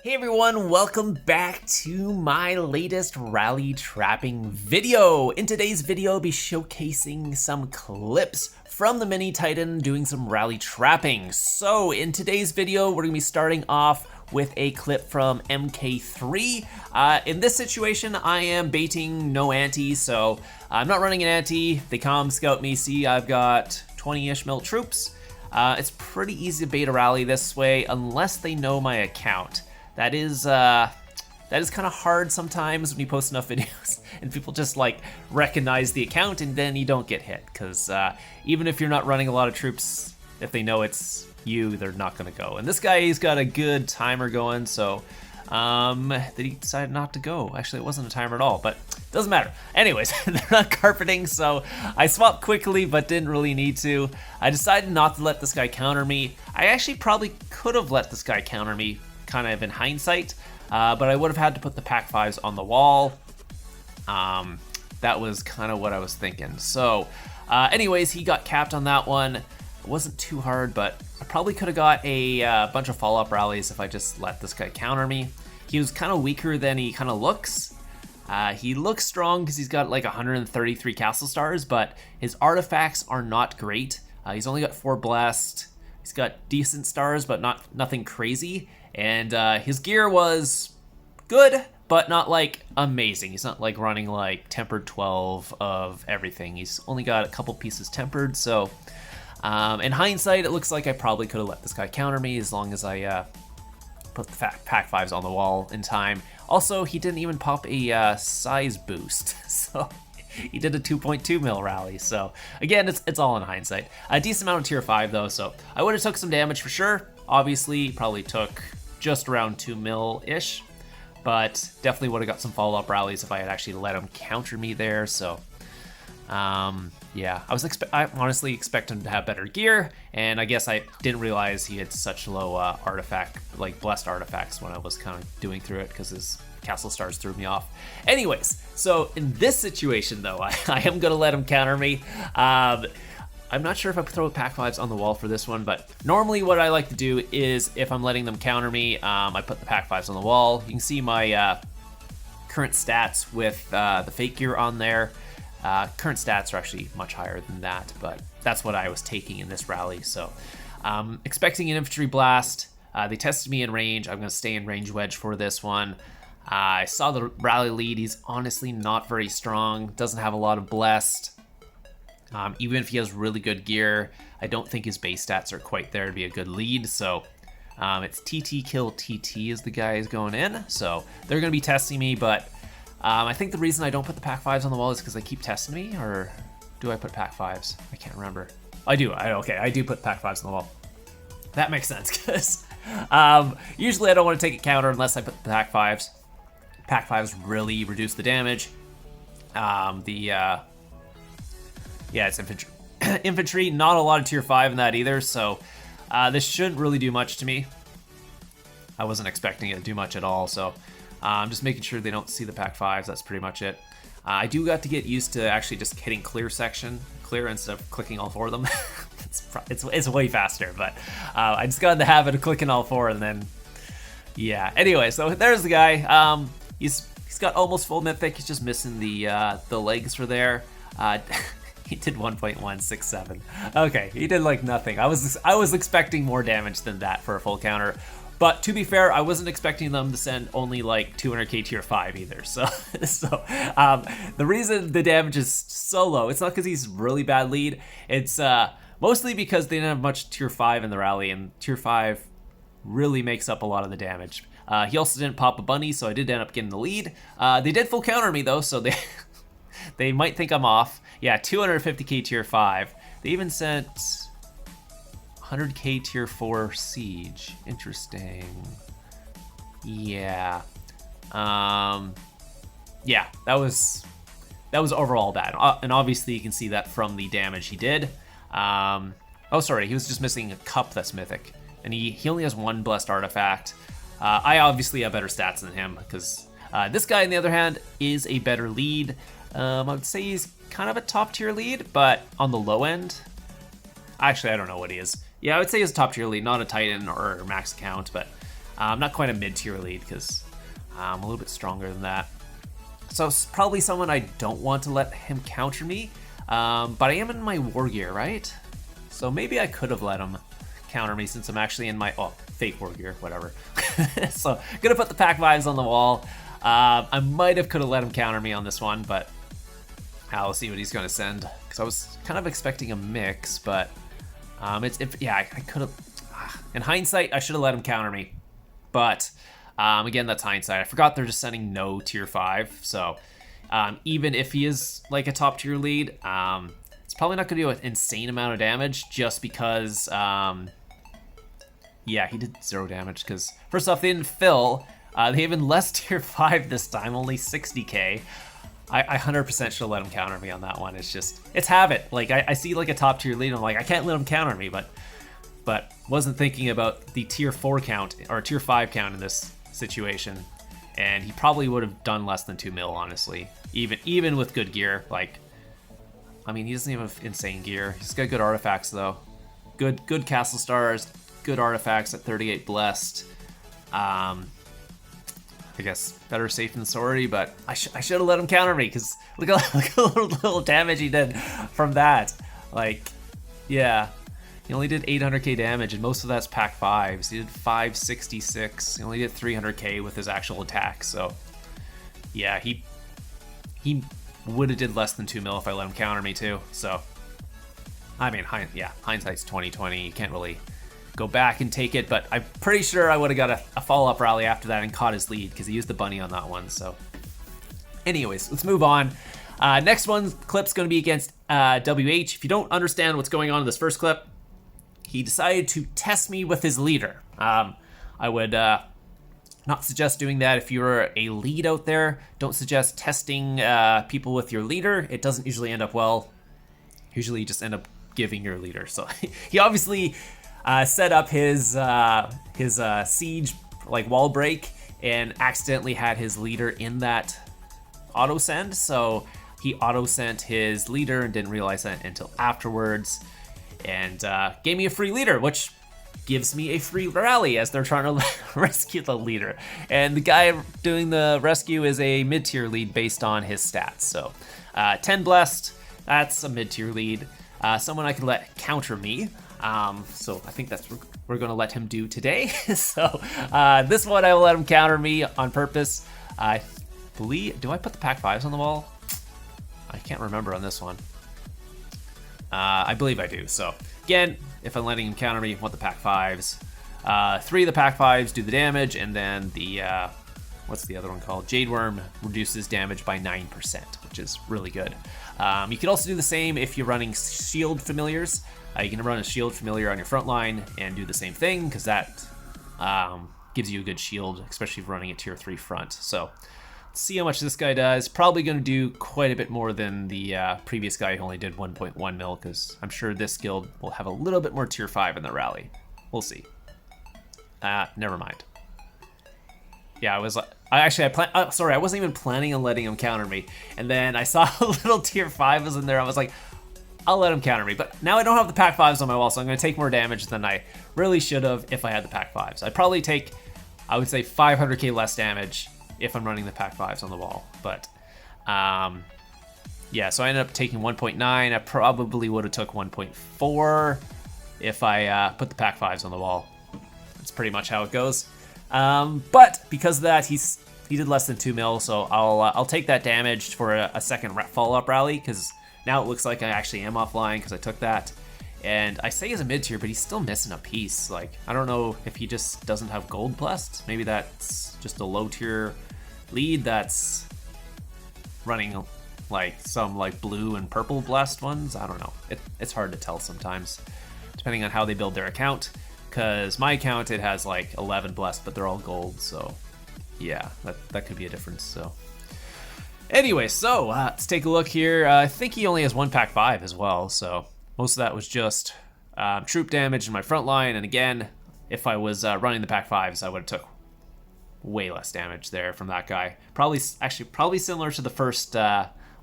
Hey everyone, welcome back to my latest rally trapping video. In today's video, I'll be showcasing some clips from the Mini Titan doing some rally trapping. So in today's video, we're gonna be starting off with a clip from MK3. In this situation, I am baiting no anti, so I'm not running an anti. They come scout me, see I've got 20-ish mil troops. It's pretty easy to bait a rally this way unless they know my account. That is kind of hard sometimes when you post enough videos and people just like recognize the account and then you don't get hit, because even if you're not running a lot of troops, if they know it's you, they're not gonna go. And this guy, he's got a good timer going, so he decided not to go. Actually, it wasn't a timer at all, but doesn't matter. Anyways, they're not carpeting, so I swapped quickly but didn't really need to. I decided not to let this guy counter me. I actually probably could have let this guy counter me, kind of in hindsight, but I would have had to put the Pack 5s on the wall. That was kind of what I was thinking. So anyways, he got capped on that one. It wasn't too hard, but I probably could have got a bunch of follow-up rallies if I just let this guy counter me. He was kind of weaker than he kind of looks. He looks strong because he's got like 133 castle stars, but his artifacts are not great. He's only got 4 blessed. He's got decent stars, but nothing crazy. And his gear was good, but not like amazing. He's not like running like tempered 12 of everything. He's only got a couple pieces tempered. So in hindsight, it looks like I probably could have let this guy counter me as long as I put the Pack 5s on the wall in time. Also, he didn't even pop a size boost. So he did a 2.2 mil rally. So again, it's all in hindsight. A decent amount of tier 5 though, so I would have took some damage for sure. Obviously, probably took just around 2 mil-ish, but definitely would have got some follow-up rallies if I had actually let him counter me there. So yeah, I honestly expect him to have better gear, and I guess I didn't realize he had such low artifact, like blessed artifacts, when I was kind of doing through it, because his castle stars threw me off. Anyways, so in this situation though, I am gonna let him counter me. I'm not sure if I throw Pack 5s on the wall for this one, but normally what I like to do is if I'm letting them counter me, I put the Pack 5s on the wall. You can see my current stats with the fake gear on there. Current stats are actually much higher than that, but that's what I was taking in this rally. So expecting an infantry blast. They tested me in range. I'm gonna stay in range wedge for this one. I saw the rally lead. He's honestly not very strong. Doesn't have a lot of blessed. Even if he has really good gear, I don't think his base stats are quite there to be a good lead. So it's TT kill TT as the guy is going in. So they're gonna be testing me, but I think the reason I don't put the Pack 5s on the wall is because they keep testing me, or do I put Pack 5s? I can't remember. I do, okay, I do put Pack 5s on the wall. That makes sense, because usually I don't want to take a counter unless I put the Pack 5s. Pack 5s really reduce the damage. Yeah, it's infantry. Infantry, not a lot of tier 5 in that either, so this shouldn't really do much to me. I wasn't expecting it to do much at all, so I'm just making sure they don't see the Pack 5s. That's pretty much it. I do got to get used to actually just hitting clear instead of clicking all 4 of them. it's way faster, but I just got in the habit of clicking all 4, and then yeah. Anyway, so there's the guy. He's got almost full mythic. He's just missing the legs for there. He did 1.167. Okay, he did like nothing. I was expecting more damage than that for a full counter. But to be fair, I wasn't expecting them to send only like 200k tier 5 either. So the reason the damage is so low, it's not because he's really bad lead. It's mostly because they didn't have much tier 5 in the rally, and tier 5 really makes up a lot of the damage. He also didn't pop a bunny, so I did end up getting the lead. They did full counter me though, so they might think I'm off. Yeah, 250k tier 5. They even sent 100k tier 4 siege. Interesting. Yeah. Yeah, that was overall bad. And obviously you can see that from the damage he did. Oh, sorry, he was just missing a cup that's mythic. And he only has 1 blessed artifact. I obviously have better stats than him, because this guy, on the other hand, is a better lead. I would say he's kind of a top tier lead, but on the low end. Actually, I don't know what he is. Yeah, I would say he's a top tier lead, not a Titan or max account, but Not quite a mid-tier lead because I'm a little bit stronger than that. So it's probably someone I don't want to let him counter me, but I am in my war gear, right? So maybe I could have let him counter me since I'm actually in my, fake war gear, whatever. So gonna put the pack vibes on the wall. I might have could have let him counter me on this one, but I'll see what he's gonna send. Because I was kind of expecting a mix, but I could have. In hindsight, I should have let him counter me, but again, that's hindsight. I forgot they're just sending no tier 5, so even if he is like a top tier lead, it's probably not going to do an insane amount of damage just because, yeah, he did 0 damage because first off, they didn't fill. They even less tier 5 this time, only 60k. I 100% should have let him counter me on that one. It's just, it's habit. Like, I see like a top tier lead, I'm like, I can't let him counter me, but wasn't thinking about the tier 4 count or tier 5 count in this situation, and he probably would have done less than 2 mil, honestly, even with good gear. Like, I mean, he doesn't even have insane gear. He's got good artifacts though, good castle stars, good artifacts at 38 blessed. I guess better safe than sorry, but I should have let him counter me because look at little damage he did from that. Like, yeah. He only did 800k damage, and most of that's pack 5s. He did 566. He only did 300k with his actual attack. So, yeah, he would have did less than 2 mil if I let him counter me too. So, I mean, hindsight's 2020. You can't really go back and take it, but I'm pretty sure I would have got a follow-up rally after that and caught his lead because he used the bunny on that one. So, anyways, let's move on. Next clip's going to be against WH. If you don't understand what's going on in this first clip, he decided to test me with his leader. I would not suggest doing that if you're a lead out there. Don't suggest testing people with your leader. It doesn't usually end up well. Usually you just end up giving your leader. So he obviously set up his siege like wall break and accidentally had his leader in that auto send. So he auto sent his leader and didn't realize that until afterwards. And gave me a free leader, which gives me a free rally as they're trying to rescue the leader. And the guy doing the rescue is a mid-tier lead based on his stats. So 10 blessed, that's a mid-tier lead. Someone I can let counter me. So I think that's what we're gonna let him do today. So this one I will let him counter me on purpose. I believe, do I put the pack 5s on the wall? I can't remember on this one. I believe I do. So again, if I'm letting him counter me, I want the pack 5s. 3 of the pack 5s do the damage, and then the what's the other one called? Jade Worm reduces damage by 9%, which is really good. You can also do the same if you're running shield familiars. You can run a shield familiar on your front line and do the same thing because that gives you a good shield, especially if you're running a tier 3 front. So see how much this guy does. Probably going to do quite a bit more than the previous guy who only did 1.1 mil, because I'm sure this guild will have a little bit more tier 5 in the rally. We'll see. Never mind. Yeah, I wasn't even planning on letting him counter me, and then I saw a little tier 5 was in there. I was like, I'll let him counter me, but now I don't have the pack 5s on my wall, so I'm going to take more damage than I really should have if I had the pack 5s. I'd probably take, I would say, 500k less damage if I'm running the pack 5s on the wall. But yeah, so I ended up taking 1.9. I probably would have took 1.4 if I put the pack 5s on the wall. That's pretty much how it goes. But because of that, he did less than 2 mil, so I'll take that damage for a second follow-up rally, because now it looks like I actually am offline because I took that. And I say he's a mid-tier, but he's still missing a piece. Like, I don't know if he just doesn't have gold blessed. Maybe that's just a low-tier lead that's running like some like blue and purple blessed ones. I don't know. It's hard to tell sometimes, depending on how they build their account. Because my account, it has like 11 blessed, but they're all gold. So yeah, that could be a difference. So anyway, so let's take a look here. I think he only has 1 pack 5 as well. So most of that was just troop damage in my front line. And again, if I was running the pack 5s, I would have took way less damage there from that guy. Probably similar to the first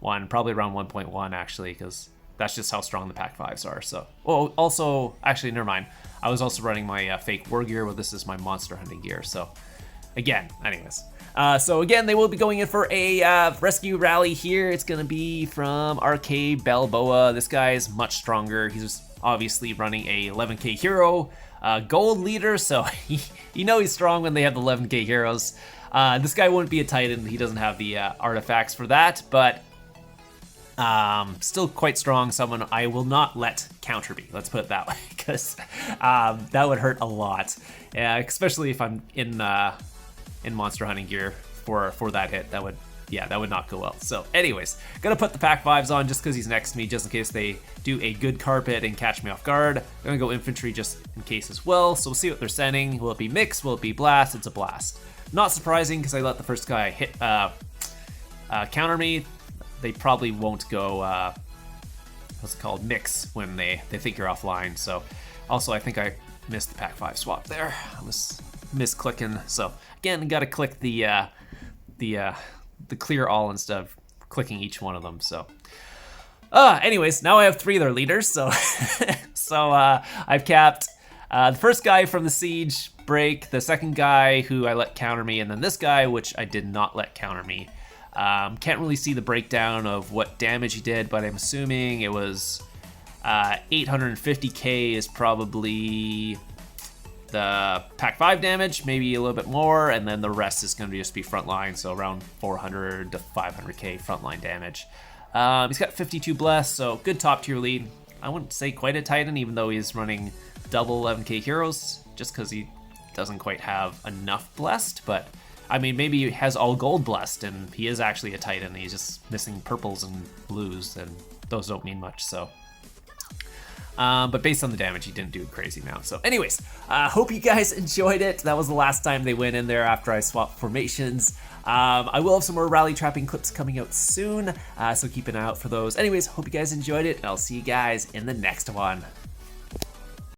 one, probably around 1.1 actually, because that's just how strong the pack 5s are. So, well, also, actually, never mind. I was also running my fake war gear, but this is my monster hunting gear. So again, anyways. So again, they will be going in for a rescue rally here. It's gonna be from RK Balboa. This guy is much stronger. He's obviously running a 11k hero, gold leader, so you know he's strong when they have the 11k heroes. This guy wouldn't be a Titan. He doesn't have the artifacts for that, but still quite strong. Someone I will not let counter me. Let's put it that way, because that would hurt a lot, especially if I'm in monster hunting gear for that hit. That would not go well. So anyways, gonna put the pack 5s on just because he's next to me, just in case they do a good carpet and catch me off guard. Gonna go infantry just in case as well. So we'll see what they're sending. Will it be mix? Will it be blast? It's a blast. Not surprising, because I let the first guy hit counter me. They probably won't go what's it called, mix, when they think you're offline. So also I think I missed the pack 5 swap there. I was misclicking. So again, gotta click the clear all instead of clicking each one of them. So anyways, now I have 3 of their leaders. So I've capped the first guy from the siege break, the second guy who I let counter me, and then this guy, which I did not let counter me. Can't really see the breakdown of what damage he did, but I'm assuming it was 850k is probably the pack 5 damage, maybe a little bit more, and then the rest is going to just be frontline, so around 400 to 500k frontline damage. He's got 52 bless, so good top tier lead. I wouldn't say quite a Titan, even though he's running double 11k heroes, just because he doesn't quite have enough blessed. But I mean, maybe he has all gold blessed and he is actually a Titan. He's just missing purples and blues, and those don't mean much. So but based on the damage, he didn't do a crazy amount. So anyways, hope you guys enjoyed it. That was the last time they went in there after I swapped formations. I will have some more rally trapping clips coming out soon, so keep an eye out for those. Anyways, hope you guys enjoyed it, and I'll see you guys in the next one.